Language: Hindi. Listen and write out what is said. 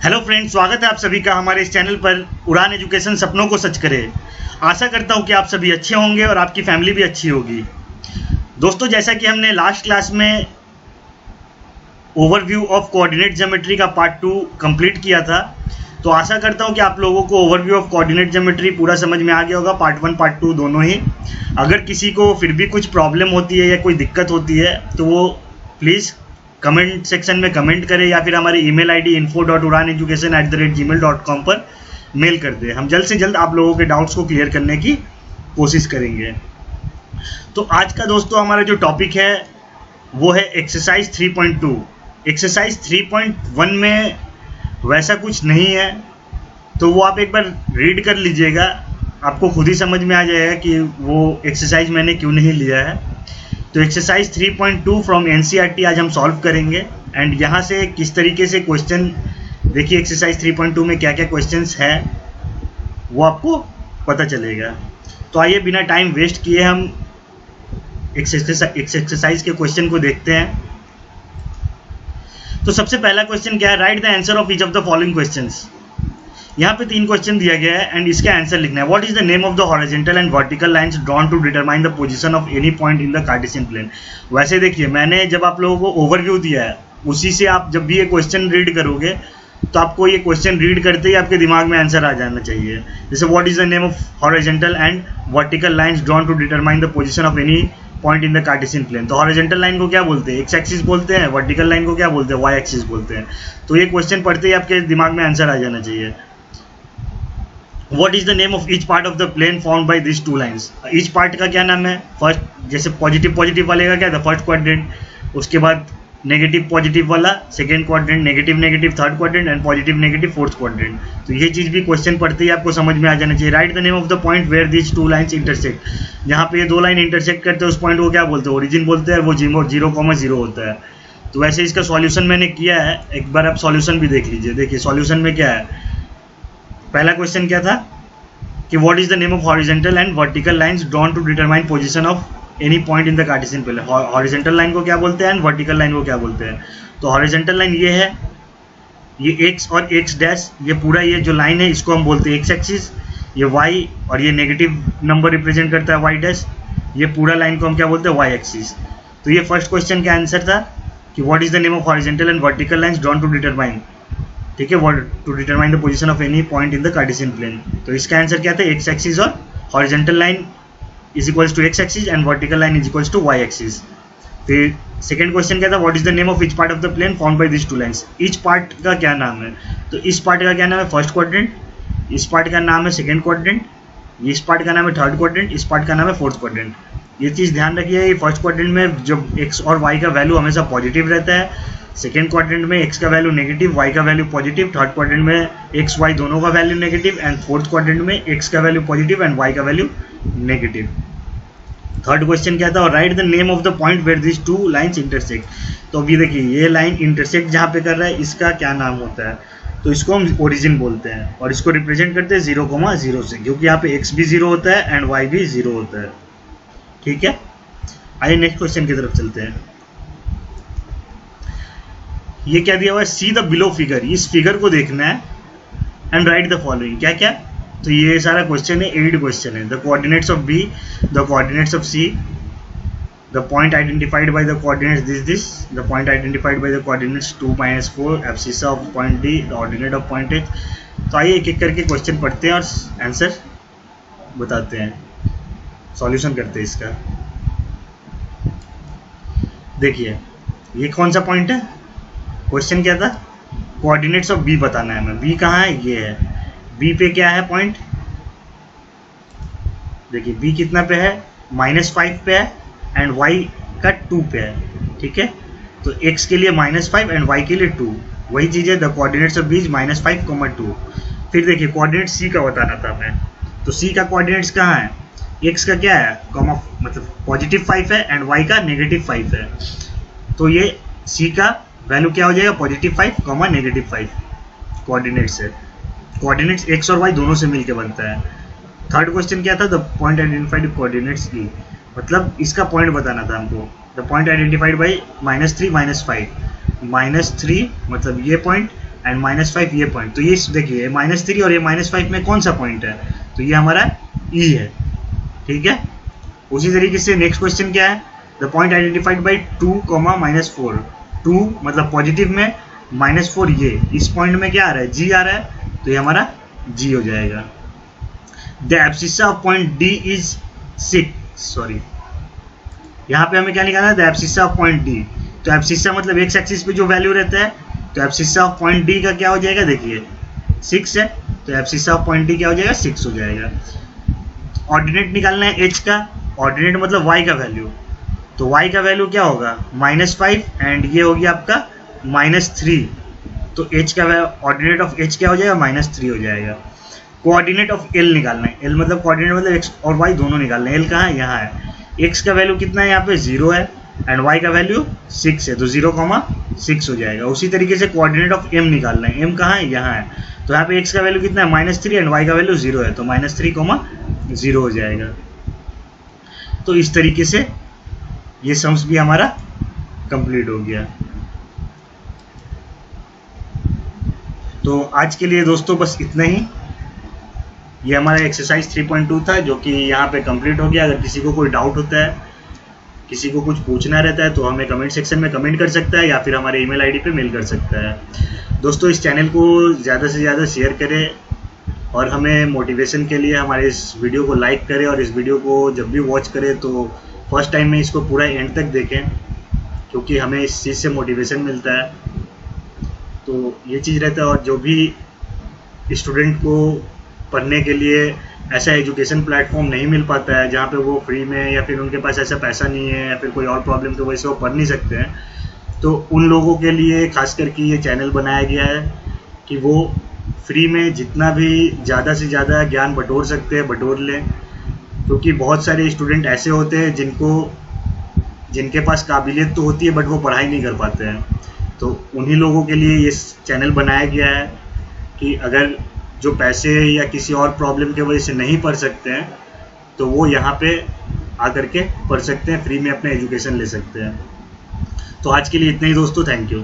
हेलो फ्रेंड्स, स्वागत है आप सभी का हमारे इस चैनल पर उड़ान एजुकेशन सपनों को सच करे। आशा करता हूं कि आप सभी अच्छे होंगे और आपकी फैमिली भी अच्छी होगी। दोस्तों, जैसा कि हमने लास्ट क्लास में ओवरव्यू ऑफ कोऑर्डिनेट ज्योमेट्री का पार्ट 2 कंप्लीट किया था, तो आशा करता हूं कि आप लोगों को ओवरव्यू ऑफ कोऑर्डिनेट ज्योमेट्री पूरा समझ में आ गया होगा, पार्ट 1 पार्ट 2 दोनों ही। अगर किसी को फिर भी कुछ प्रॉब्लम होती है या कोई दिक्कत होती है तो वो प्लीज़ कमेंट सेक्शन में कमेंट करें या फिर हमारी ईमेल आईडी info.uraneducation@gmail.com पर मेल कर दें। हम जल्द से जल्द आप लोगों के डाउट्स को क्लियर करने की कोशिश करेंगे। तो आज का दोस्तों हमारा जो टॉपिक है वो है एक्सरसाइज 3.2। एक्सरसाइज 3.1 में वैसा कुछ नहीं है, तो वो आप एक बार रीड कर लीजिएगा, आपको खुद ही समझ में आ जाएगा कि वो एक्सरसाइज मैंने क्यों नहीं लिया है। तो एक्सरसाइज 3.2 फ्रॉम एनसीईआरटी आज हम सॉल्व करेंगे एंड यहाँ से किस तरीके से क्वेश्चन, देखिए एक्सरसाइज 3.2 में क्या क्या क्वेश्चंस है वो आपको पता चलेगा। तो आइए बिना टाइम वेस्ट किए हम एक्सरसाइज के क्वेश्चन को देखते हैं। तो सबसे पहला क्वेश्चन क्या है, right the answer of each of the following questions. यहाँ पे 3 क्वेश्चन दिया गया है एंड इसका आंसर लिखना है। What is the name of the horizontal and vertical lines drawn to determine the position of any point in the Cartesian plane. वैसे देखिए, मैंने जब आप लोगों को ओवरव्यू दिया है उसी से आप जब भी ये क्वेश्चन रीड करोगे तो आपको ये क्वेश्चन रीड करते ही आपके दिमाग में आंसर आ जाना चाहिए। जैसे what is the name of horizontal and vertical lines drawn to determine the position of any point in the Cartesian plane. तो हॉरिजॉन्टल लाइन को क्या बोलते हैं, एक्स एक्सिस बोलते हैं। वर्टिकल लाइन को क्या बोलते हैं, वाई एक्सिस बोलते हैं। तो ये क्वेश्चन पढ़ते ही आपके दिमाग में आंसर आ जाना चाहिए। What is the name of each part of the plane formed by these two lines? Each part का क्या नाम है? फर्स्ट, जैसे पॉजिटिव पॉजिटिव वाले का क्या था, फर्स्ट क्वाड्रेंट। उसके बाद नेगेटिव पॉजिटिव वाला second quadrant, negative negative third quadrant and positive negative fourth quadrant. तो ये चीज़ भी क्वेश्चन पढ़ते ही आपको समझ में आ जाना चाहिए। Write the name of the point where this two lines intersect. जहाँ पे ये दो लाइन इंटरसेक्ट करते हैं उस पॉइंट को क्या बोलते हैं, ओरिजिन बोलते हैं, वो 0,0 होता है। तो वैसे इसका सॉल्यूशन मैंने किया है, एक बार आप सॉल्यूशन भी देख लीजिए। देखिए सॉल्यूशन में क्या है, पहला क्वेश्चन क्या था कि what is the name of horizontal and vertical lines drawn to determine position of any point in the Cartesian plane. Horizontal line को क्या बोलते हैं एंड वर्टिकल लाइन को क्या बोलते हैं। तो हॉरिजॉन्टल लाइन ये है, ये एक्स और एक्स डैश, ये पूरा ये जो लाइन है इसको हम बोलते हैं एक्स एक्सिस। ये वाई और ये नेगेटिव नंबर रिप्रेजेंट करता है वाई डैश, ये पूरा लाइन को हम क्या बोलते हैं, वाई एक्सिस। तो ये फर्स्ट क्वेश्चन का आंसर था कि what is the name of horizontal and vertical lines drawn to determine, ठीक है, to determine the position of any point in the Cartesian plane. तो इसका आंसर क्या था, एक्स एक्सिस और horizontal line is equals to x axis and vertical line is equals to y axis. फिर सेकंड क्वेश्चन क्या था, what is the name of each part of the plane formed by this two lines. Each part का क्या नाम है, तो इस पार्ट का क्या नाम है, फर्स्ट क्वाड्रेंट। इस पार्ट का नाम है सेकेंड क्वाड्रेंट। इस पार्ट का नाम है थर्ड क्वाड्रेंट। इस पार्ट का नाम है फोर्थ क्वाड्रेंट। ये चीज़ ध्यान रखिए, फर्स्ट क्वाड्रेंट में जो एक्स और वाई का वैल्यू हमेशा पॉजिटिव रहता है, सेकेंड क्वाड्रेंट में एक्स का वैल्यू नेगेटिव, वाई का वैल्यू पॉजिटिव, थर्ड क्वाड्रेंट में एक्स वाई दोनों का value negative and fourth quadrant में एक्स का वैल्यू पॉजिटिव एंड वाई का वैल्यू नेगेटिव। थर्ड क्वेश्चन क्या था, write the name of the point where this two lines intersect. तो अभी देखिए ये लाइन इंटरसेक्ट जहाँ पे कर रहा है इसका क्या नाम होता है, तो इसको हम ओरिजिन बोलते हैं और इसको रिप्रेजेंट करते हैं 0,0 से, क्योंकि यहाँ पे एक्स भी 0 होता है एंड वाई भी 0 होता है, ठीक है। आइए नेक्स्ट क्वेश्चन की तरफ चलते हैं। ये क्या दिया हुआ है, सी द बिलो फिगर। इस फिगर को देखना है एंड राइट द फॉलोइंग। क्या क्या, तो ये सारा क्वेश्चन है, 8 क्वेश्चन है। The coordinates of B, the coordinates of C, the point identified by the coordinates this, the point identified by the coordinates 2, -4, abscissa of point D, the ordinate of point H. तो आइए एक एक करके क्वेश्चन पढ़ते हैं और आंसर बताते हैं, सॉल्यूशन करते हैं इसका। देखिए ये कौन सा पॉइंट है, क्वेश्चन क्या था, कोऑर्डिनेट्स ऑफ बी बताना है हमें। बी कहाँ है, ये है। बी पे क्या है पॉइंट, देखिए बी कितना पे है, -5 पे है एंड वाई का 2 पे है, ठीक है। तो एक्स के लिए -5 एंड वाई के लिए 2, वही चीज़ है। The coordinates of B is -5, 2। फिर देखिए कोऑर्डिनेट सी का बताना था हमें, तो सी का कोऑर्डिनेट्स कहाँ है, एक्स का क्या है, कॉमा मतलब +5 है एंड वाई का -5 है। तो ये सी का वैल्यू क्या हो जाएगा, +5, -5 कोऑर्डिनेट से। कोऑर्डिनेट्स एक्स और वाई दोनों से मिलकर बनता है। थर्ड क्वेश्चन क्या था, द पॉइंट आइडेंटिफाइड कोऑर्डिनेट्स ई, मतलब इसका पॉइंट बताना था हमको। द पॉइंट आइडेंटिफाइड बाई -3, -5, -3 मतलब ये पॉइंट एंड -5 ये पॉइंट। तो ये देखिए -3 और ये -5 में कौन सा पॉइंट है, तो ये हमारा ई है, ठीक है। उसी तरीके से नेक्स्ट क्वेश्चन क्या है, द पॉइंट आइडेंटिफाइड बाई 2, -4, 2 मतलब पॉजिटिव में, -4 ये, इस पॉइंट में क्या आ रहा है, जी आ रहा है, तो ये हमारा जी हो जाएगा। The abscissa of point D is 6, sorry यहाँ पे हमें क्या निकालना है, the abscissa of point D. तो एब्सिसा मतलब एक्स एक्सिस पे जो वैल्यू रहता है, तो एब्सिसा ऑफ पॉइंट डी का क्या हो जाएगा, देखिए 6 है, तो एब्सिसा ऑफ पॉइंट डी क्या हो जाएगा, 6 हो जाएगा। ऑर्डिनेट निकालना है एच का, ऑर्डिनेट मतलब y का वैल्यू, तो y का वैल्यू क्या होगा, -5 एंड ये हो गया आपका -3, तो h का ऑर्डिनेट ऑफ h क्या हो जाएगा, -3 हो जाएगा। कोऑर्डिनेट ऑफ l निकालना है, l मतलब कोऑर्डिनेट मतलब x और y दोनों निकालना है। l कहाँ है, यहाँ है। x का वैल्यू कितना है, यहाँ पे 0 है एंड y का वैल्यू 6 है, तो 0,6 हो जाएगा। उसी तरीके से कोऑर्डिनेट ऑफ m निकालना है, m कहाँ है, यहाँ है, तो यहाँ पे x का वैल्यू कितना है, -3 एंड y का वैल्यू 0 है, तो -3,0 हो जाएगा। तो इस तरीके से ये सम्स भी हमारा कंप्लीट हो गया। तो आज के लिए दोस्तों बस इतना ही। ये हमारा एक्सरसाइज 3.2 था जो कि यहाँ पे कंप्लीट हो गया। अगर किसी को कोई डाउट होता है, किसी को कुछ पूछना रहता है, तो हमें कमेंट सेक्शन में कमेंट कर सकता है या फिर हमारे ईमेल आईडी पे मेल कर सकता है। दोस्तों इस चैनल को ज़्यादा से ज़्यादा शेयर करें और हमें मोटिवेशन के लिए हमारे इस वीडियो को लाइक करें, और इस वीडियो को जब भी वॉच करें तो फर्स्ट टाइम में इसको पूरा एंड तक देखें, क्योंकि हमें इस चीज़ से मोटिवेशन मिलता है। तो ये चीज़ रहता है। और जो भी स्टूडेंट को पढ़ने के लिए ऐसा एजुकेशन प्लेटफॉर्म नहीं मिल पाता है जहाँ पे वो फ्री में, या फिर उनके पास ऐसा पैसा नहीं है, या फिर कोई और प्रॉब्लम की वजह से वो पढ़ नहीं सकते हैं, तो उन लोगों के लिए खास करके ये चैनल बनाया गया है कि वो फ्री में जितना भी ज़्यादा से ज़्यादा ज्ञान बटोर सकते हैं बटोर लें। क्योंकि बहुत सारे स्टूडेंट ऐसे होते हैं जिनके पास काबिलियत तो होती है बट वो पढ़ाई नहीं कर पाते हैं। तो उन्हीं लोगों के लिए ये चैनल बनाया गया है कि अगर जो पैसे या किसी और प्रॉब्लम की वजह से नहीं पढ़ सकते हैं, तो वो यहाँ पे आकर के पढ़ सकते हैं, फ्री में अपना एजुकेशन ले सकते हैं। तो आज के लिए इतना ही दोस्तों, थैंक यू।